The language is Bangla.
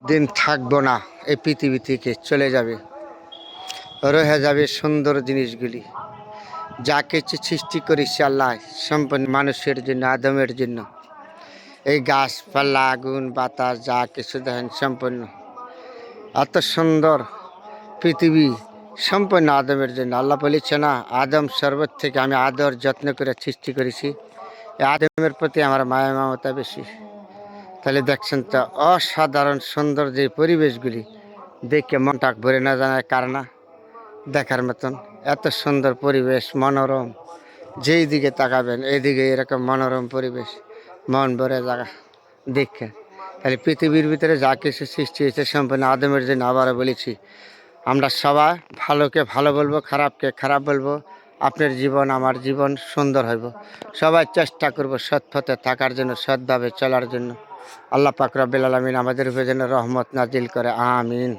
দিন থাকবো না, এই পৃথিবী থেকে চলে যাবে, রয়ে যাবে সুন্দর জিনিসগুলি। যা কিছু সৃষ্টি করেছে আল্লাহ সম্পূর্ণ মানুষের জন্য, আদমের জন্য। এই গাছপালা, আগুন, বাতাস যা কিছু দেখেন সম্পূর্ণ এত সুন্দর পৃথিবী সম্পূর্ণ আদমের জন্য। আল্লাহ বলেছে না, আদম সর্বত থেকে আমি আদর যত্ন করে সৃষ্টি করেছি। এই আদমের প্রতি আমার মায়া মমতা বেশি। তাহলে দেখছেন তো অসাধারণ সুন্দর যে পরিবেশগুলি, দেখে মনটা ভরে না জানার কারণ দেখার মতন। এত সুন্দর পরিবেশ, মনোরম, যেই দিকে তাকাবেন এইদিকে এরকম মনোরম পরিবেশ, মন ভরে জায়গা দেখে। তাহলে পৃথিবীর ভিতরে যা কিছু সৃষ্টি হয়েছে সম্পূর্ণ আদমের জন্য। আবারও বলেছি, আমরা সবাই ভালোকে ভালো বলবো, খারাপকে খারাপ বলবো। আপনার জীবন আমার জীবন সুন্দর হইব। সবাই চেষ্টা করব সৎ পথে থাকার জন্য, সৎভাবে চলার জন্য। আল্লাহ পাক রব্বুল আলামিন আমাদের উপর যেন রহমত নাজিল করে, আমিন।